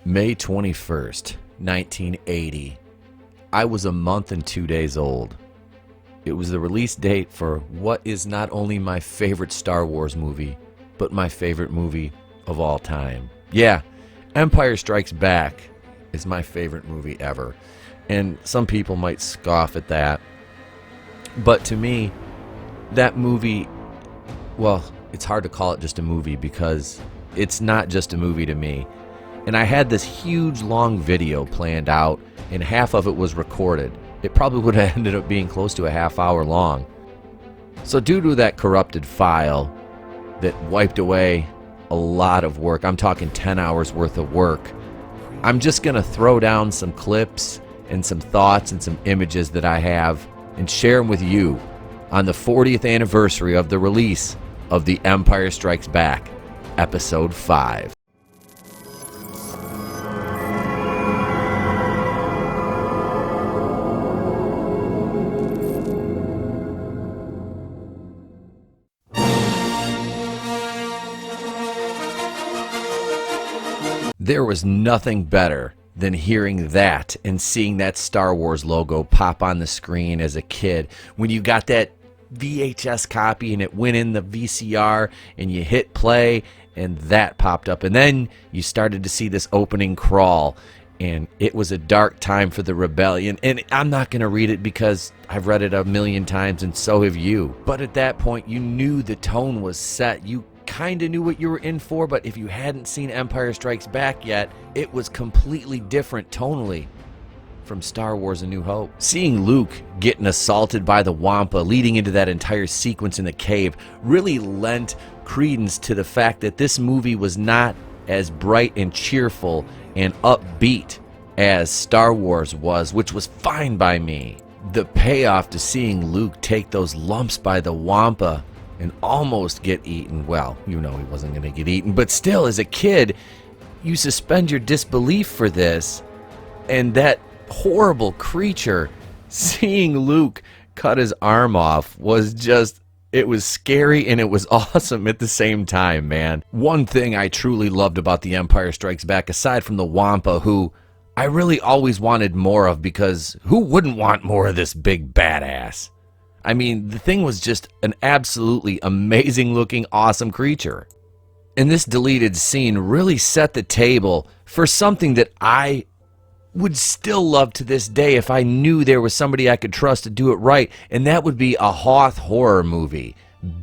May 21st, 1980. I was a month and 2 days old. It was the release date for what is not only my favorite Star Wars movie, but my favorite movie of all time. Yeah, Empire Strikes Back is my favorite movie ever. And some people might scoff at that. But to me, that movie, well, it's hard to call it just a movie because it's not just a movie to me. And I had this huge long video planned out, and half of it was recorded. It probably would have ended up being close to a half hour long. So due to that corrupted file that wiped away a lot of work, I'm talking 10 hours worth of work, I'm just going to throw down some clips and some thoughts and some images that I have and share them with you on the 40th anniversary of the release of The Empire Strikes Back, Episode 5. There was nothing better than hearing that and seeing that Star Wars logo pop on the screen as a kid. When you got that VHS copy and it went in the VCR and you hit play and that popped up. And then you started to see this opening crawl and it was a dark time for the rebellion. And I'm not going to read it because I've read it a million times and so have you. But at that point you knew the tone was set. You kind of knew what you were in for, but if you hadn't seen Empire Strikes Back yet, it was completely different tonally from Star Wars A New Hope. Seeing Luke getting assaulted by the Wampa leading into that entire sequence in the cave really lent credence to the fact that this movie was not as bright and cheerful and upbeat as Star Wars was, which was fine by me. The payoff to seeing Luke take those lumps by the Wampa and almost get eaten. Well, you know he wasn't going to get eaten, but still, as a kid, you suspend your disbelief for this. And that horrible creature, seeing Luke cut his arm off was just, it was scary and it was awesome at the same time, man. One thing I truly loved about The Empire Strikes Back, aside from the Wampa, who I really always wanted more of, because who wouldn't want more of this big badass? I mean, the thing was just an absolutely amazing looking, awesome creature. And this deleted scene really set the table for something that I would still love to this day if I knew there was somebody I could trust to do it right, and that would be a Hoth horror movie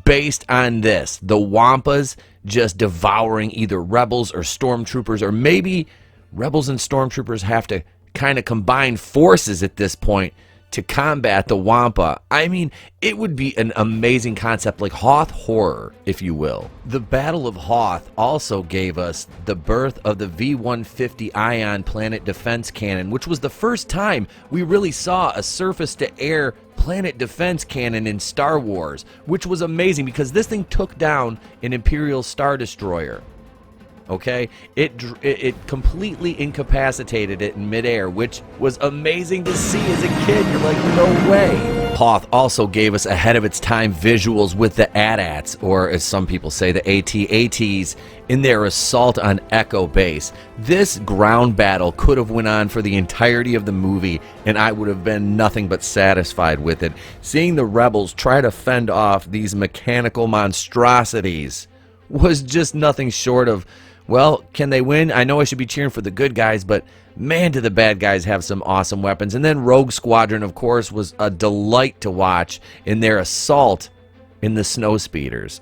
based on this. The Wampas just devouring either rebels or stormtroopers, or maybe rebels and stormtroopers have to kind of combine forces at this point to combat the Wampa. I mean, it would be an amazing concept, like Hoth horror, if you will. The Battle of Hoth also gave us the birth of the V-150 Ion Planet Defense Cannon, which was the first time we really saw a surface-to-air planet defense cannon in Star Wars, which was amazing because this thing took down an Imperial Star Destroyer. Okay, it completely incapacitated it in midair, which was amazing to see as a kid. You're like, no way. Hoth also gave us ahead of its time visuals with the AT-ATs, or as some people say, the AT-ATs, in their assault on Echo Base. This ground battle could have went on for the entirety of the movie, and I would have been nothing but satisfied with it. Seeing the rebels try to fend off these mechanical monstrosities was just nothing short of, well, can they win? I know I should be cheering for the good guys, but man, do the bad guys have some awesome weapons. And then Rogue Squadron, of course, was a delight to watch in their assault in the Snowspeeders.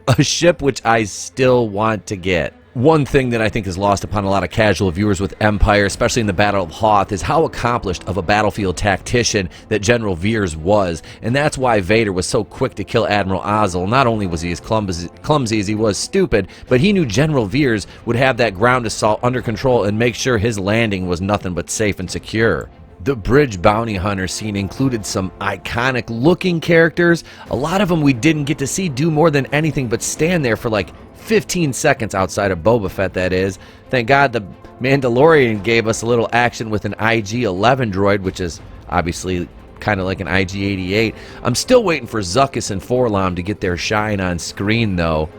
A ship which I still want to get. One thing that I think is lost upon a lot of casual viewers with Empire, especially in the Battle of Hoth, is how accomplished of a battlefield tactician that General Veers was, and that's why Vader was so quick to kill Admiral Ozzel. Not only was he as clumsy as he was stupid, but he knew General Veers would have that ground assault under control and make sure his landing was nothing but safe and secure. The bridge bounty hunter scene included some iconic looking characters. A lot of them we didn't get to see do more than anything but stand there for like 15 seconds, outside of Boba Fett, that is. Thank God the Mandalorian gave us a little action with an IG-11 droid, which is obviously kind of like an IG-88. I'm still waiting for Zuckuss and Forlom to get their shine on screen, though.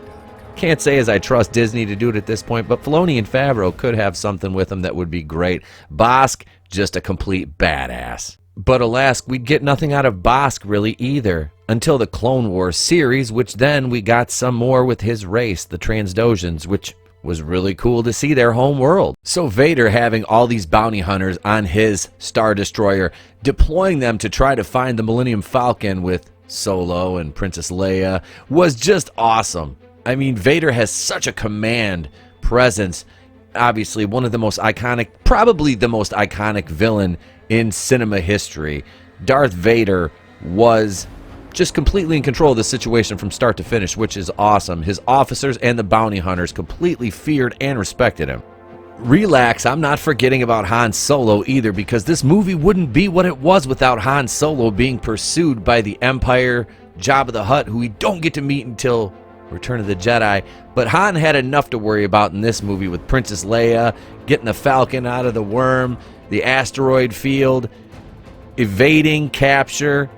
Can't say as I trust Disney to do it at this point, but Filoni and Favreau could have something with them that would be great. Bossk, just a complete badass. But alas, we'd get nothing out of Bossk really either, until the Clone Wars series, which then we got some more with his race, the Transdoshans, which was really cool to see their home world. So Vader having all these bounty hunters on his Star Destroyer, deploying them to try to find the Millennium Falcon with Solo and Princess Leia, was just awesome. I mean, Vader has such a command presence. Obviously, one of the most iconic, probably the most iconic villain in cinema history. Darth Vader was just completely in control of the situation from start to finish, which is awesome. His officers and the bounty hunters completely feared and respected him. Relax, I'm not forgetting about Han Solo either, because this movie wouldn't be what it was without Han Solo being pursued by the Empire, Jabba the Hutt, who we don't get to meet until Return of the Jedi. But Han had enough to worry about in this movie with Princess Leia, getting the Falcon out of the worm, the asteroid field, evading capture.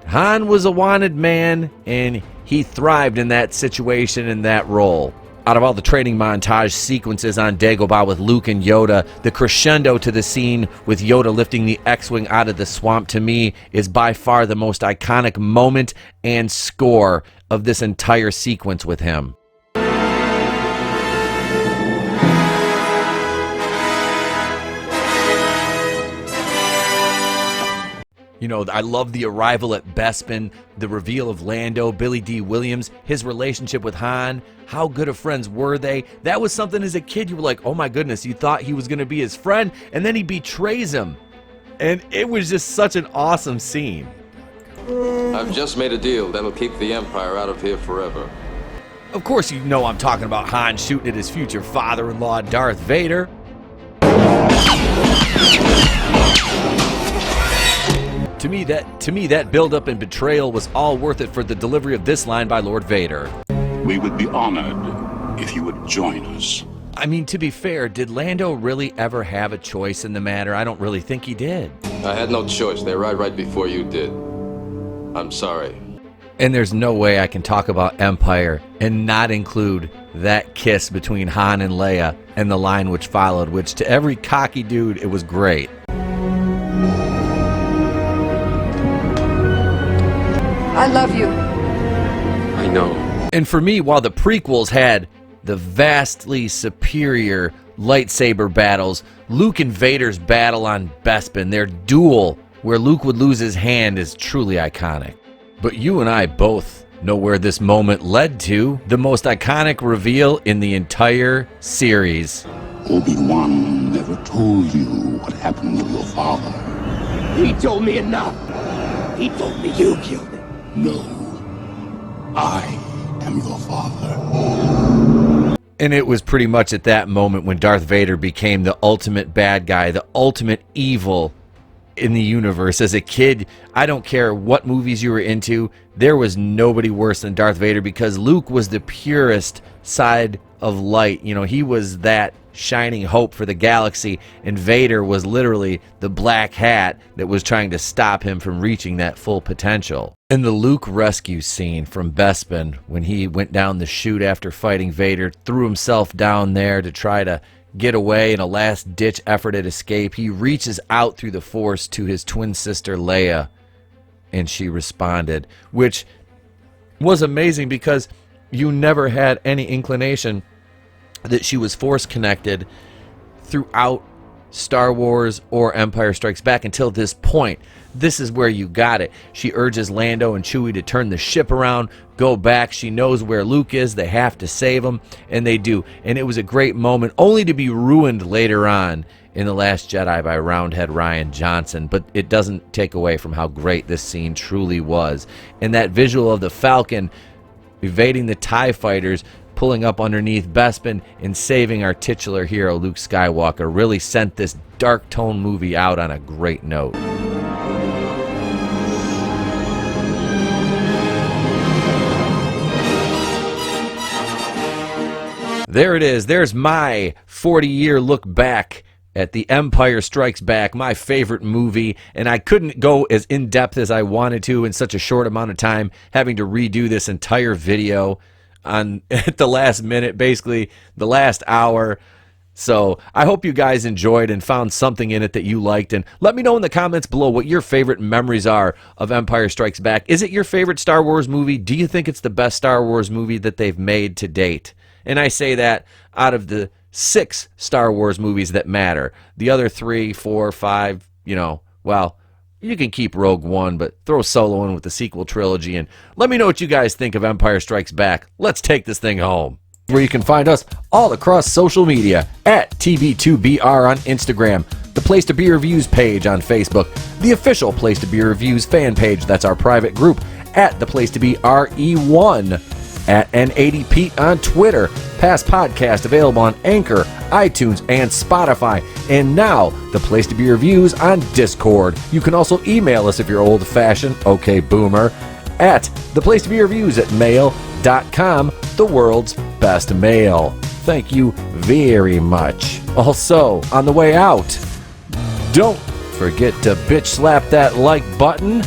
Han was a wanted man, and he thrived in that situation, in that role. Out of all the training montage sequences on Dagobah with Luke and Yoda, the crescendo to the scene with Yoda lifting the X-Wing out of the swamp, to me, is by far the most iconic moment and score of this entire sequence with him. You know, I love the arrival at Bespin, the reveal of Lando, Billy D. Williams, his relationship with Han. How good of friends were they? That was something as a kid you were like, oh my goodness, you thought he was going to be his friend, and then he betrays him. And it was just such an awesome scene. I've just made a deal that'll keep the Empire out of here forever. Of course you know I'm talking about Han shooting at his future father-in-law, Darth Vader. To me, that build-up and betrayal was all worth it for the delivery of this line by Lord Vader. We would be honored if you would join us. I mean, to be fair, did Lando really ever have a choice in the matter? I don't really think he did. I had no choice. They arrived right before you did. I'm sorry. And there's no way I can talk about Empire and not include that kiss between Han and Leia and the line which followed, which to every cocky dude, it was great. I love you. I know. And for me, while the prequels had the vastly superior lightsaber battles, Luke and Vader's battle on Bespin, their duel where Luke would lose his hand, is truly iconic. But you and I both know where this moment led to, the most iconic reveal in the entire series. Obi-Wan never told you what happened to your father. He told me enough. He told me you killed him. No, I am your father. And it was pretty much at that moment when Darth Vader became the ultimate bad guy, the ultimate evil in the universe. As a kid, I don't care what movies you were into, there was nobody worse than Darth Vader, because Luke was the purest side of light. You know, he was that shining hope for the galaxy, and Vader was literally the black hat that was trying to stop him from reaching that full potential. And the Luke rescue scene from Bespin, when he went down the chute after fighting Vader, threw himself down there to try to get away in a last-ditch effort at escape, he reaches out through the Force to his twin sister Leia, and she responded, which was amazing because you never had any inclination that she was Force connected throughout Star Wars or Empire Strikes Back until this point. This is where you got it. She urges Lando and Chewie to turn the ship around, go back. She knows where Luke is. They have to save him, and they do. And it was a great moment, only to be ruined later on in The Last Jedi by Roundhead Rian Johnson. But it doesn't take away from how great this scene truly was. And that visual of the Falcon evading the TIE fighters, pulling up underneath Bespin, and saving our titular hero Luke Skywalker really sent this dark tone movie out on a great note. There it is. There's my 40-year look back at The Empire Strikes Back, my favorite movie, and I couldn't go as in-depth as I wanted to in such a short amount of time, having to redo this entire video. on at the last minute, basically the last hour. So I hope you guys enjoyed and found something in it that you liked. And let me know in the comments below what your favorite memories are of Empire Strikes Back. Is it your favorite Star Wars movie? Do you think it's the best Star Wars movie that they've made to date? And I say that out of the 6 Star Wars movies that matter. The other 3, 4, 5, well, you can keep Rogue One, but throw Solo in with the sequel trilogy. And let me know what you guys think of Empire Strikes Back. Let's take this thing home. Where you can find us all across social media at TB2BR on Instagram, the Place to Be Reviews page on Facebook, the official Place to Be Reviews fan page, that's our private group, at the Place to Be RE1, at N80 Pete on Twitter, past podcast available on Anchor, iTunes, and Spotify, and now the Place to Be Reviews on Discord. You can also email us if you're old-fashioned, okay boomer, at the Place to Be Reviews at mail.com, the world's best mail. Thank you very much. Also, on the way out, don't forget to bitch slap that like button.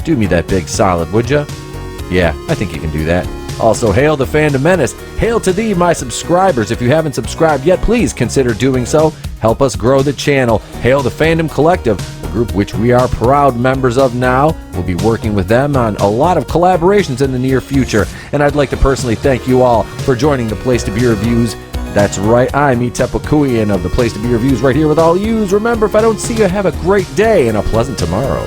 Do me that big solid, would ya? Yeah, I think you can do that. Also, hail the Fandom Menace. Hail to thee, my subscribers. If you haven't subscribed yet, please consider doing so. Help us grow the channel. Hail the Fandom Collective, a group which we are proud members of now. We'll be working with them on a lot of collaborations in the near future. And I'd like to personally thank you all for joining the Place to Be Reviews. That's right, I'm Etep of the Place to Be Reviews right here with all yous. Remember, if I don't see you, have a great day and a pleasant tomorrow.